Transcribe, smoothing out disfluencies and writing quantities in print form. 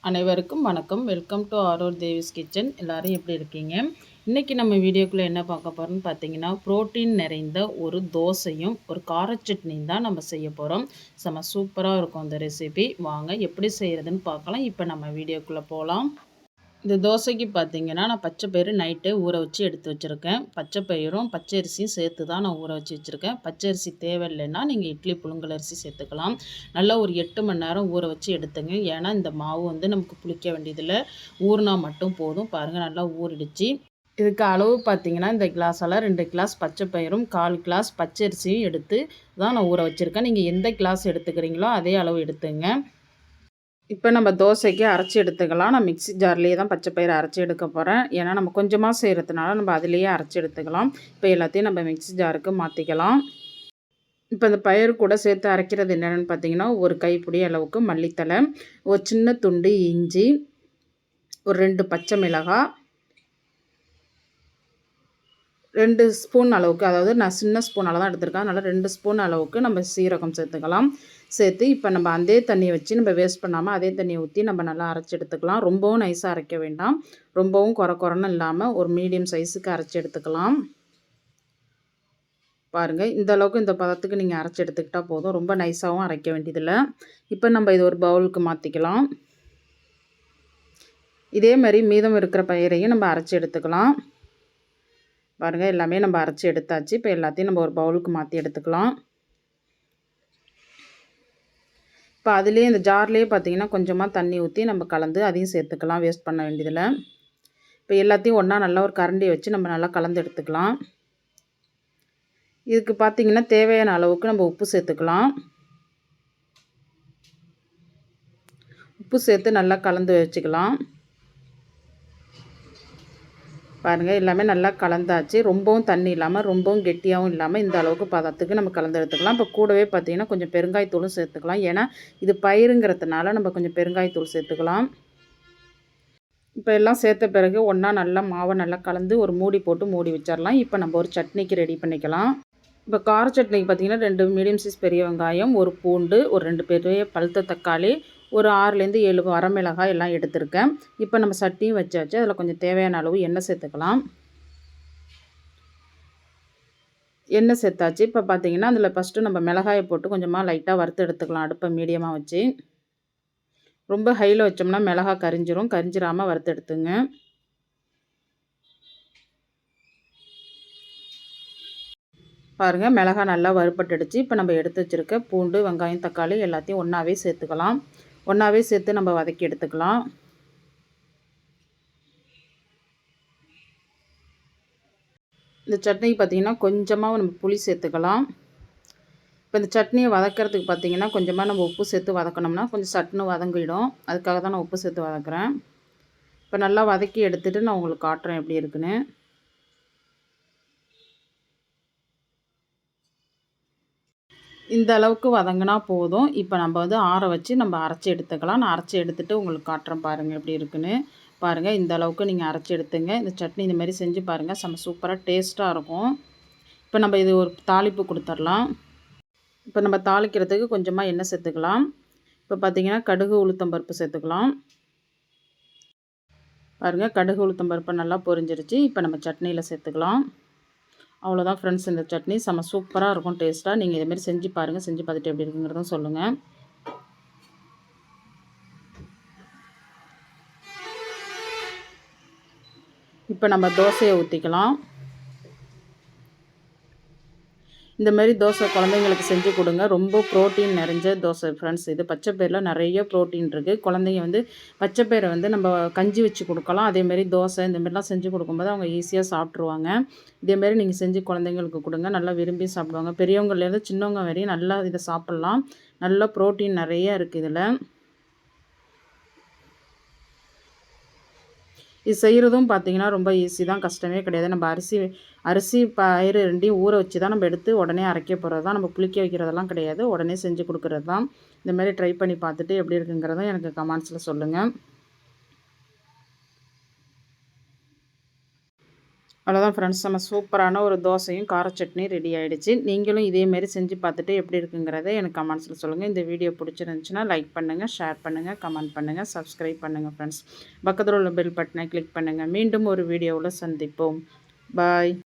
அனைவருக்கும் வணக்கம். Welcome to ஆரோர் தேவிஸ் கிச்சன். எல்லோரும் எப்படி இருக்கீங்க? இன்றைக்கி நம்ம வீடியோக்குள்ளே என்ன பார்க்க போகிறோம்னு பார்த்தீங்கன்னா, புரோட்டீன் நிறைந்த ஒரு தோசையும் ஒரு கார சட்னியும் தான் நம்ம செய்ய போகிறோம். செம்ம சூப்பராக இருக்கும் அந்த ரெசிபி. வாங்க எப்படி செய்கிறதுன்னு பார்க்கலாம். இப்போ நம்ம வீடியோக்குள்ளே போகலாம். இந்த தோசைக்கு பார்த்தீங்கன்னா, நான் பச்சை பயிறு நைட்டே ஊற வச்சு எடுத்து வச்சுருக்கேன். பச்சை பயிரும் பச்சை அரிசியும் சேர்த்து தான் நான் ஊற வச்சு வச்சுருக்கேன். பச்சை அரிசி தேவையில்லைன்னா நீங்கள் இட்லி புழுங்கல் அரிசி சேர்த்துக்கலாம். நல்லா ஒரு 8 மணி நேரம் ஊற வச்சு எடுத்துங்க. ஏன்னா இந்த மாவு வந்து நமக்கு புளிக்க வேண்டியதில்லை, ஊறினா மட்டும் போதும். பாருங்கள், நல்லா ஊறிடுச்சு. இதுக்கு அளவு பார்த்தீங்கன்னா, இந்த கிளாஸால் 2 கிளாஸ் பச்சை பயிரும் 1/4 கிளாஸ் பச்சை அரிசியும் எடுத்து தான் நான் ஊற வச்சுருக்கேன். நீங்கள் எந்த கிளாஸ் எடுத்துக்கிறீங்களோ அதே அளவு எடுத்துங்க. இப்போ நம்ம தோசைக்கு அரைச்சி எடுத்துக்கலாம். நான் மிக்ஸி ஜார்லேயே தான் பச்சை பயிறு அரைச்சி எடுக்க போகிறேன். ஏன்னா நம்ம கொஞ்சமாக செய்கிறதுனால நம்ம அதிலேயே அரைச்சி எடுத்துக்கலாம். இப்போ எல்லாத்தையும் நம்ம மிக்ஸி ஜாருக்கு மாற்றிக்கலாம். இப்போ இந்த பயிறு கூட சேர்த்து அரைக்கிறது என்னென்னு பார்த்தீங்கன்னா, ஒரு கைப்பிடி அளவுக்கு மல்லித்தழை, ஒரு சின்ன துண்டு இஞ்சி, ஒரு 2 பச்சை மிளகாய், 2 ஸ்பூன் அளவுக்கு, அதாவது நான் சின்ன ஸ்பூன் அளவு தான் எடுத்துருக்கேன். அதனால் 2 ஸ்பூன் அளவுக்கு நம்ம சீரகம் சேர்த்துக்கலாம். சேர்த்து இப்போ நம்ம அதே தண்ணியை வச்சு நம்ம வேஸ்ட் பண்ணாமல் அதே தண்ணியை ஊற்றி நம்ம நல்லா அரைச்சி எடுத்துக்கலாம். ரொம்பவும் நைஸாக அரைக்க வேண்டாம், ரொம்பவும் குறைன்னு இல்லாமல் ஒரு மீடியம் சைஸுக்கு அரைச்சி எடுத்துக்கலாம். பாருங்கள், இந்த அளவுக்கு இந்த பதத்துக்கு நீங்கள் அரைச்சி எடுத்துக்கிட்டால் போதும். ரொம்ப நைஸாகவும் அரைக்க வேண்டியதில்லை. இப்போ நம்ம இது ஒரு பவுலுக்கு மாற்றிக்கலாம். இதே மாதிரி மீதம் இருக்கிற பயிரையும் நம்ம அரைச்சி எடுத்துக்கலாம். பாருங்கள், எல்லாமே நம்ம அரைச்சி எடுத்தாச்சு. இப்போ எல்லாத்தையும் நம்ம ஒரு பவுலுக்கு மாற்றி எடுத்துக்கலாம். இப்போ அதுலேயே இந்த ஜார்லேயே பார்த்திங்கன்னா கொஞ்சமாக தண்ணி ஊற்றி நம்ம கலந்து அதையும் சேர்த்துக்கலாம், வேஸ்ட் பண்ண வேண்டியதில்லை. இப்போ எல்லாத்தையும் ஒன்றா நல்லா ஒரு கரண்டியை வச்சு நம்ம நல்லா கலந்து எடுத்துக்கலாம். இதுக்கு பார்த்திங்கன்னா தேவையான அளவுக்கு நம்ம உப்பு சேர்த்துக்கலாம். உப்பு சேர்த்து நல்லா கலந்து வச்சுக்கலாம். பாருங்கள், எல்லாமே நல்லா கலந்தாச்சு. ரொம்பவும் தண்ணி இல்லாமல் ரொம்பவும் கெட்டியாகவும் இல்லாமல் இந்த அளவுக்கு பதத்துக்கு நம்ம கலந்து எடுத்துக்கலாம். இப்போ கூடவே பார்த்திங்கன்னா கொஞ்சம் பெருங்காயத்தூளும் சேர்த்துக்கலாம். ஏன்னா இது பயிருங்கிறதுனால நம்ம கொஞ்சம் பெருங்காயத்தூள் சேர்த்துக்கலாம். இப்போ எல்லாம் சேர்த்த பிறகு ஒன்றா நல்லா மாவை நல்லா கலந்து ஒரு மூடி போட்டு மூடி வச்சிடலாம். இப்போ நம்ம ஒரு சட்னிக்கு ரெடி பண்ணிக்கலாம். இப்போ கார சட்னிக்கு பார்த்திங்கன்னா 2 மீடியம் சைஸ் பெரிய வெங்காயம், ஒரு பூண்டு, ஒரு 2 பெரிய பழுத்த தக்காளி, ஒரு 6லேருந்து 7 வரமிளகாய் எல்லாம் எடுத்திருக்கேன். இப்போ நம்ம சட்டியும் வச்சாச்சு. அதில் கொஞ்சம் தேவையான அளவு எண்ணெய் சேர்த்துக்கலாம். எண்ணெய் சேர்த்தாச்சு. இப்போ பார்த்திங்கன்னா அதில் ஃபஸ்ட்டு நம்ம மிளகாயை போட்டு கொஞ்சமாக லைட்டாக வறுத்து எடுத்துக்கலாம். அடுப்பை மீடியமாக வச்சு. ரொம்ப ஹையில் வச்சோம்னா மிளகாய் கரிஞ்சிரும். கரிஞ்சிராமல் வறுத்து எடுத்துங்க. பாருங்கள், மிளகாய் நல்லா வறுபட்டுடுச்சு. இப்போ நம்ம எடுத்து வச்சுருக்க பூண்டு, வெங்காயம், தக்காளி எல்லாத்தையும் ஒன்றாவே சேர்த்துக்கலாம். ஒன்றாவே சேர்த்து நம்ம வதக்கி எடுத்துக்கலாம். இந்த சட்னிக்கு பார்த்திங்கன்னா கொஞ்சமாக நம்ம புளி சேர்த்துக்கலாம். இப்போ இந்த சட்னியை வதக்கிறதுக்கு பார்த்திங்கன்னா கொஞ்சமாக நம்ம உப்பு சேர்த்து வதக்கணும்னா கொஞ்சம் சட்னு வதங்கிடும். அதுக்காக தான் நான் உப்பு சேர்த்து வதக்குறேன். இப்போ நல்லா வதக்கி எடுத்துகிட்டு நான் உங்களுக்கு காட்டுறேன் எப்படி இருக்குன்னு. இந்த அளவுக்கு வதங்கினா போதும். இப்போ நம்ம வந்து ஆற வச்சு நம்ம அரைச்சி எடுத்துக்கலாம். நான் அரைச்சி எடுத்துகிட்டு உங்களுக்கு காட்டுறேன் பாருங்கள் எப்படி இருக்குன்னு. பாருங்கள், இந்த அளவுக்கு நீங்கள் அரைச்சி எடுத்துங்க. இந்த சட்னி இந்த மாதிரி செஞ்சு பாருங்கள், செம்ம சூப்பராக டேஸ்ட்டாக இருக்கும். இப்போ நம்ம இது ஒரு தாளிப்பு கொடுத்துடலாம். இப்போ நம்ம தாளிக்கிறதுக்கு கொஞ்சமாக எண்ணெய் சேர்த்துக்கலாம். இப்போ பார்த்திங்கன்னா கடுகு உளுத்தம்பருப்பு சேர்த்துக்கலாம். பாருங்கள், கடுகு உளுத்தம்பருப்பு நல்லா பொரிஞ்சிருச்சு. இப்போ நம்ம சட்னியில் சேர்த்துக்கலாம். அவ்வளோதான் ஃப்ரெண்ட்ஸ், இந்த சட்னி செம்ம சூப்பராக இருக்கும் டேஸ்ட்டாக. நீங்கள் இதேமாரி செஞ்சு பாருங்கள். செஞ்சு பார்த்துட்டு எப்படி இருக்குங்கிறதும் சொல்லுங்கள். இப்போ நம்ம தோசையை ஊற்றிக்கலாம். இந்த மாதிரி தோசை குழந்தைங்களுக்கு செஞ்சு கொடுங்க. ரொம்ப ப்ரோட்டீன் நிறைஞ்ச தோசை ஃப்ரெண்ட்ஸ். இது பச்சை பயிரில் நிறைய ப்ரோட்டீன் இருக்குது. குழந்தைங்க வந்து பச்சை பயிரை வந்து நம்ம கஞ்சி வச்சு கொடுக்கலாம். அதேமாரி தோசை இந்தமாரிலாம் செஞ்சு கொடுக்கும்போது அவங்க ஈஸியாக சாப்பிட்ருவாங்க. இதேமாரி நீங்கள் செஞ்சு குழந்தைங்களுக்கு கொடுங்க, நல்லா விரும்பி சாப்பிடுவாங்க. பெரியவங்கலேருந்து சின்னவங்க வரையும் நல்லா இதை சாப்பிட்லாம். நல்ல ப்ரோட்டீன் நிறைய இருக்குது இதில். இது செய்கிறதும் பார்த்திங்கன்னா ரொம்ப ஈஸி தான், கஷ்டமே கிடையாது. நம்ம அரிசி பயிறு 2யும் ஊற வச்சு தான் நம்ம எடுத்து உடனே அரைக்க போகிறது தான். நம்ம புளிக்க வைக்கிறதெல்லாம் கிடையாது, உடனே செஞ்சு கொடுக்குறது தான். இந்தமாதிரி ட்ரை பண்ணி பார்த்துட்டு எப்படி இருக்குங்கிறதும் எனக்கு கமெண்ட்ஸில் சொல்லுங்கள். அவ்வளோதான் ஃப்ரெண்ட்ஸ், நம்ம சூப்பரான ஒரு தோசையும் கார சட்னி ரெடி ஆகிடுச்சு. நீங்களும் இதேமாரி செஞ்சு பார்த்துட்டு எப்படி இருக்குங்கிறத எனக்கு கமெண்ட்ஸில் சொல்லுங்கள். இந்த வீடியோ பிடிச்சிருந்துச்சுன்னா லைக் பண்ணுங்கள், ஷேர் பண்ணுங்கள், கமெண்ட் பண்ணுங்கள், சப்ஸ்கிரைப் பண்ணுங்கள் ஃப்ரெண்ட்ஸ். பக்கத்தில் உள்ள பெல் பட்டனை கிளிக் பண்ணுங்கள். மீண்டும் ஒரு வீடியோவில் சந்திப்போம். பாய்.